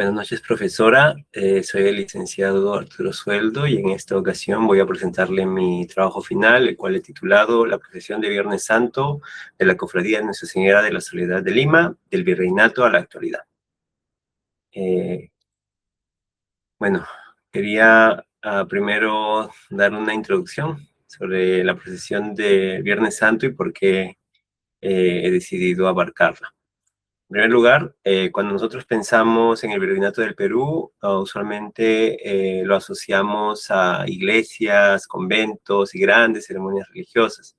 Buenas noches, profesora. Soy el licenciado Arturo Sueldo y en esta ocasión voy a presentarle mi trabajo final, el cual he titulado La procesión de Viernes Santo de la Cofradía de Nuestra Señora de la Soledad de Lima, del Virreinato a la actualidad. Bueno, quería primero dar una introducción sobre la procesión de Viernes Santo y por qué he decidido abarcarla. En primer lugar, cuando nosotros pensamos en el Virreinato del Perú, usualmente lo asociamos a iglesias, conventos y grandes ceremonias religiosas.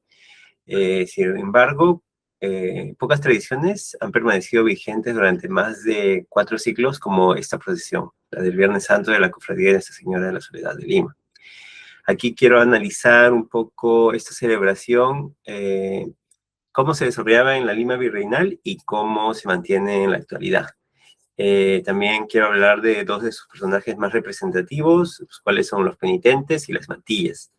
Sin embargo, pocas tradiciones han permanecido vigentes durante más de 4 siglos, como esta procesión, la del Viernes Santo de la Cofradía de Nuestra Señora de la Soledad de Lima. Aquí quiero analizar un poco esta celebración, cómo se desarrollaba en la Lima virreinal y cómo se mantiene en la actualidad. También quiero hablar de 2 de sus personajes más representativos, los cuales son los penitentes y las mantillas.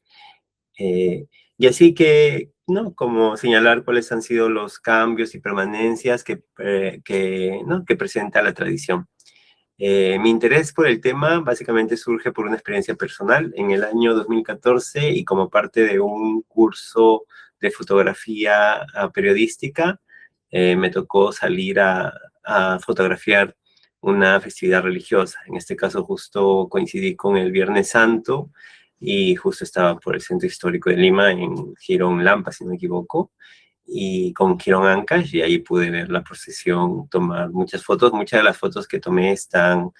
Y así que, ¿no? Como señalar cuáles han sido los cambios y permanencias que presenta la tradición. Mi interés por el tema básicamente surge por una experiencia personal. En el año 2014 y como parte de un curso de fotografía periodística, me tocó salir a fotografiar una festividad religiosa. En este caso justo coincidí con el Viernes Santo y justo estaba por el centro histórico de Lima, en Girón Lampa, si no me equivoco, y con Girón Ancash, y ahí pude ver la procesión, tomar muchas fotos. Muchas de las fotos que tomé están,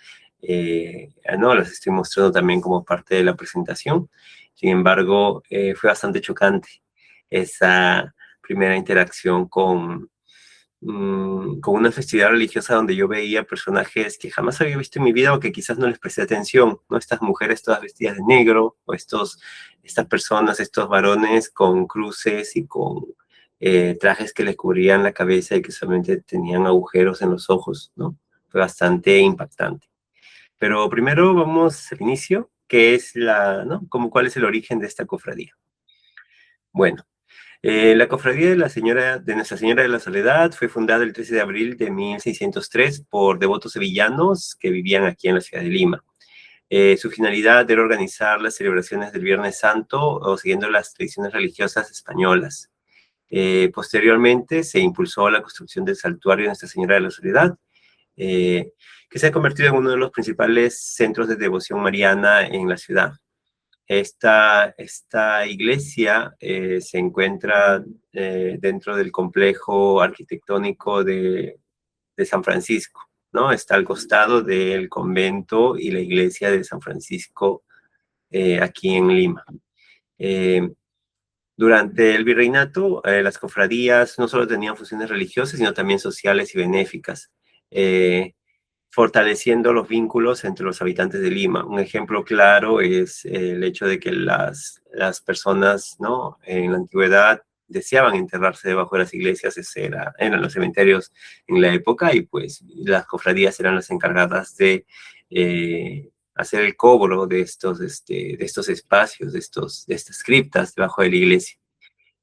no, las estoy mostrando también como parte de la presentación. Sin embargo, fue bastante chocante esa primera interacción con una festividad religiosa donde yo veía personajes que jamás había visto en mi vida o que quizás no les presté atención, ¿no? Estas mujeres todas vestidas de negro, o estas personas, estos varones con cruces y con trajes que les cubrían la cabeza y que solamente tenían agujeros en los ojos, ¿no? Fue bastante impactante. Pero primero vamos al inicio, que es ¿no? ¿Cuál es el origen de esta cofradía? Bueno, la cofradía de Nuestra Señora de la Soledad fue fundada el 13 de abril de 1603 por devotos sevillanos que vivían aquí en la ciudad de Lima. Su finalidad era organizar las celebraciones del Viernes Santo o siguiendo las tradiciones religiosas españolas. Posteriormente se impulsó la construcción del santuario de Nuestra Señora de la Soledad, que se ha convertido en uno de los principales centros de devoción mariana en la ciudad. Esta iglesia se encuentra dentro del complejo arquitectónico de San Francisco, ¿no? Está al costado del convento y la iglesia de San Francisco aquí en Lima. Durante el virreinato, las cofradías no solo tenían funciones religiosas, sino también sociales y benéficas, fortaleciendo los vínculos entre los habitantes de Lima. Un ejemplo claro es el hecho de que las personas, ¿no? En la antigüedad deseaban enterrarse debajo de las iglesias, eran los cementerios en la época, y pues las cofradías eran las encargadas de hacer el cobro de estos espacios, de estas criptas debajo de la iglesia.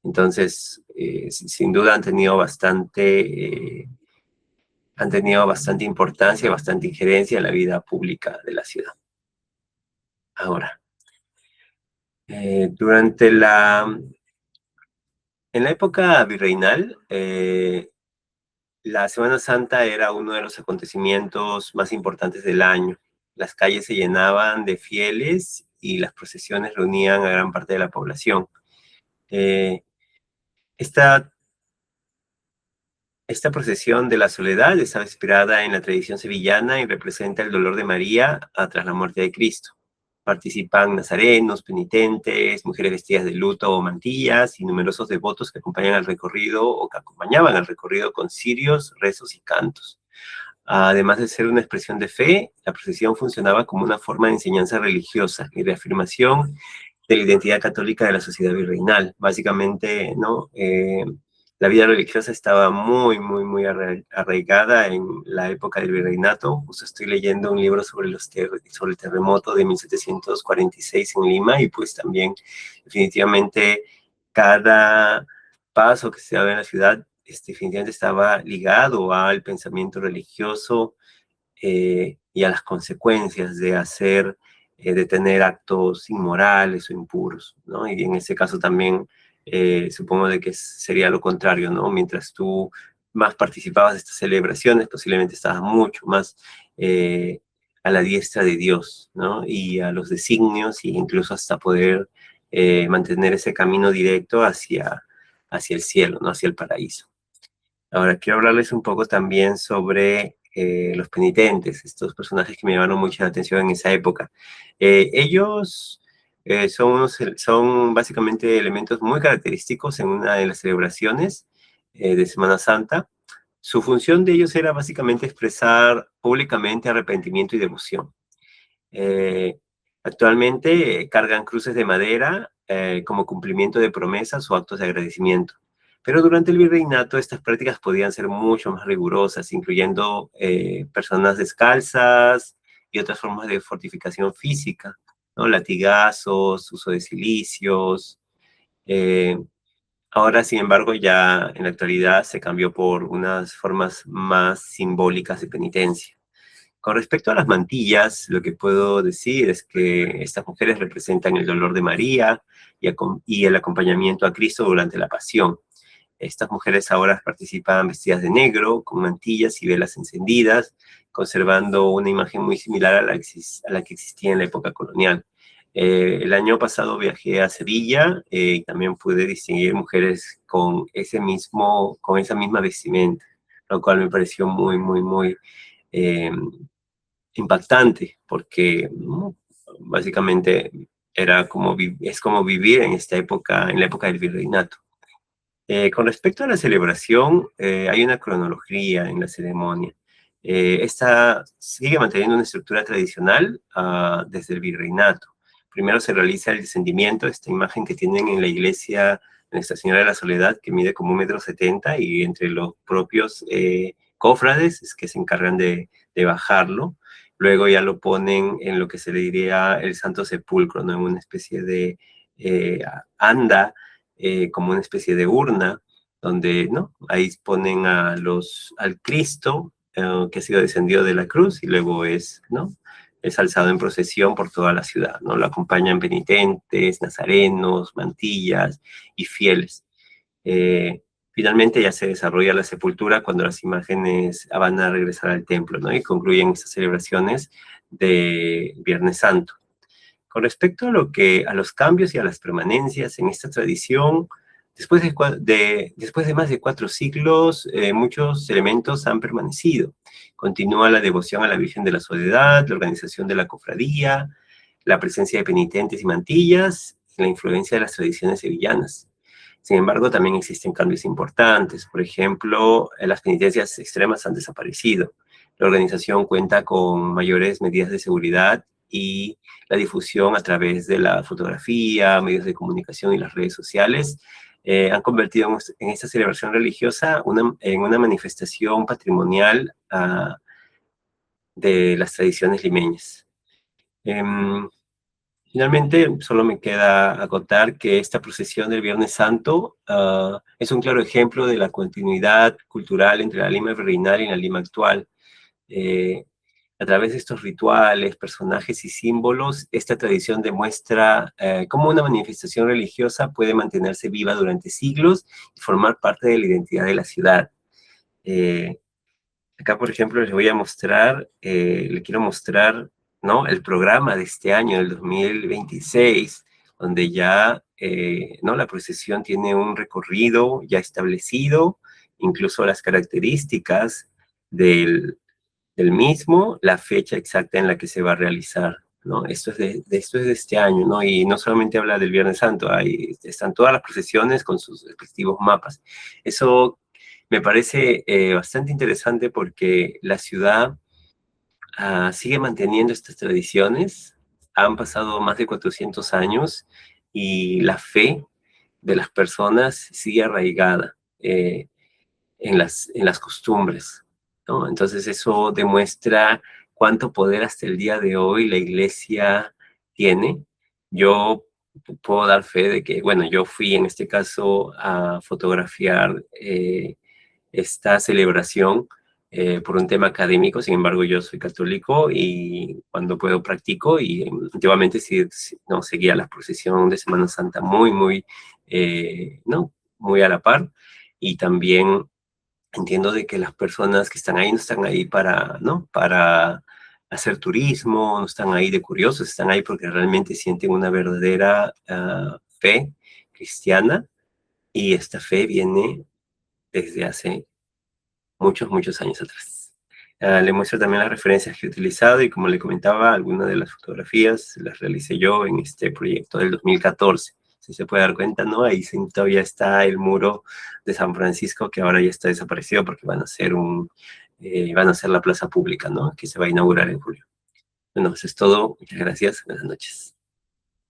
Entonces, sin duda han tenido bastante importancia, bastante injerencia en la vida pública de la ciudad. Ahora, en la época virreinal, la Semana Santa era uno de los acontecimientos más importantes del año. Las calles se llenaban de fieles y las procesiones reunían a gran parte de la población. Esta procesión de la soledad estaba inspirada en la tradición sevillana y representa el dolor de María tras la muerte de Cristo. Participan nazarenos, penitentes, mujeres vestidas de luto o mantillas y numerosos devotos que acompañan al recorrido o que acompañaban al recorrido con cirios, rezos y cantos. Además de ser una expresión de fe, la procesión funcionaba como una forma de enseñanza religiosa y de afirmación de la identidad católica de la sociedad virreinal. Básicamente, ¿no? La vida religiosa estaba muy, muy, muy arraigada en la época del virreinato. Justo estoy leyendo un libro sobre el terremoto de 1746 en Lima, y pues también definitivamente cada paso que se daba en la ciudad definitivamente estaba ligado al pensamiento religioso y a las consecuencias de de tener actos inmorales o impuros, ¿no? Y en ese caso también supongo de que sería lo contrario, ¿no? Mientras tú más participabas de estas celebraciones, posiblemente estabas mucho más eh, a la diestra de Dios, ¿no? Y a los designios, e incluso hasta poder mantener ese camino directo hacia el cielo, ¿no? Hacia el paraíso. Ahora, quiero hablarles un poco también sobre los penitentes, estos personajes que me llamaron mucho la atención en esa época. Ellos son básicamente elementos muy característicos en una de las celebraciones de Semana Santa. Su función de ellos era básicamente expresar públicamente arrepentimiento y devoción. Eh, Actualmente cargan cruces de madera como cumplimiento de promesas o actos de agradecimiento. Pero durante el virreinato estas prácticas podían ser mucho más rigurosas, incluyendo personas descalzas y otras formas de fortificación física, ¿no? Latigazos, uso de cilicios. Eh, Ahora, sin embargo, ya en la actualidad se cambió por unas formas más simbólicas de penitencia. Con respecto a las mantillas, lo que puedo decir es que estas mujeres representan el dolor de María y el acompañamiento a Cristo durante la pasión. Estas mujeres ahora participan vestidas de negro, con mantillas y velas encendidas, conservando una imagen muy similar a a la que existía en la época colonial. El año pasado viajé a Sevilla y también pude distinguir mujeres con con esa misma vestimenta, lo cual me pareció muy eh, impactante, porque ¿no? Básicamente es como vivir en esta época, en la época del virreinato. Con respecto a la celebración, hay una cronología en la ceremonia. Esta sigue manteniendo una estructura tradicional desde el virreinato. Primero se realiza el descendimiento, esta imagen que tienen en la iglesia de Nuestra Señora de la Soledad, que mide como 1,70 m, y entre los propios cofrades es que se encargan de bajarlo. Luego ya lo ponen en lo que se le diría el Santo Sepulcro, ¿no? En una especie de anda, como una especie de urna, donde, ¿no? Ahí ponen al Cristo que ha sido descendido de la cruz y luego ¿no? Es alzado en procesión por toda la ciudad, ¿no? Lo acompañan penitentes, nazarenos, mantillas y fieles. Finalmente ya se desarrolla la sepultura cuando las imágenes van a regresar al templo, ¿no? Y concluyen estas celebraciones de Viernes Santo. Con respecto a los cambios y a las permanencias en esta tradición, después de más de 4 siglos, muchos elementos han permanecido. Continúa la devoción a la Virgen de la Soledad, la organización de la cofradía, la presencia de penitentes y mantillas, y la influencia de las tradiciones sevillanas. Sin embargo, también existen cambios importantes. Por ejemplo, las penitencias extremas han desaparecido. La organización cuenta con mayores medidas de seguridad y la difusión a través de la fotografía, medios de comunicación y las redes sociales han convertido en esta celebración religiosa en una manifestación patrimonial de las tradiciones limeñas. Em, Finalmente, solo me queda acotar que esta procesión del Viernes Santo es un claro ejemplo de la continuidad cultural entre la Lima virreinal y la Lima actual. Eh, a través de estos rituales, personajes y símbolos, esta tradición demuestra cómo una manifestación religiosa puede mantenerse viva durante siglos y formar parte de la identidad de la ciudad. Eh, Acá, por ejemplo, le quiero mostrar, ¿no? El programa de este año, del 2026, donde ya, ¿no? La procesión tiene un recorrido ya establecido, incluso las características del, del mismo, la fecha exacta en la que se va a realizar, ¿no? Esto es de este año, ¿no? Y no solamente habla del Viernes Santo, están todas las procesiones con sus respectivos mapas. Eso me parece bastante interesante porque la ciudad sigue manteniendo estas tradiciones. Han pasado más de 400 años y la fe de las personas sigue arraigada en las costumbres, ¿no? Entonces eso demuestra cuánto poder hasta el día de hoy la iglesia tiene. Yo puedo dar fe de que, bueno, yo fui en este caso a fotografiar esta celebración por un tema académico. Sin embargo, yo soy católico y cuando puedo practico, y antiguamente sí, no, seguía la procesión de Semana Santa ¿no? Muy a la par, y también entiendo de que las personas que están ahí no están ahí para, ¿no? Para hacer turismo, no están ahí de curiosos, están ahí porque realmente sienten una verdadera fe cristiana, y esta fe viene desde hace muchos, muchos años atrás. Le muestro también las referencias que he utilizado, y como le comentaba, algunas de las fotografías las realicé yo en este proyecto del 2014. Si se puede dar cuenta, ¿no? Ahí todavía está el muro de San Francisco, que ahora ya está desaparecido porque van a hacer la plaza pública, ¿no? Que se va a inaugurar en julio. Bueno, eso es todo. Muchas gracias. Buenas noches.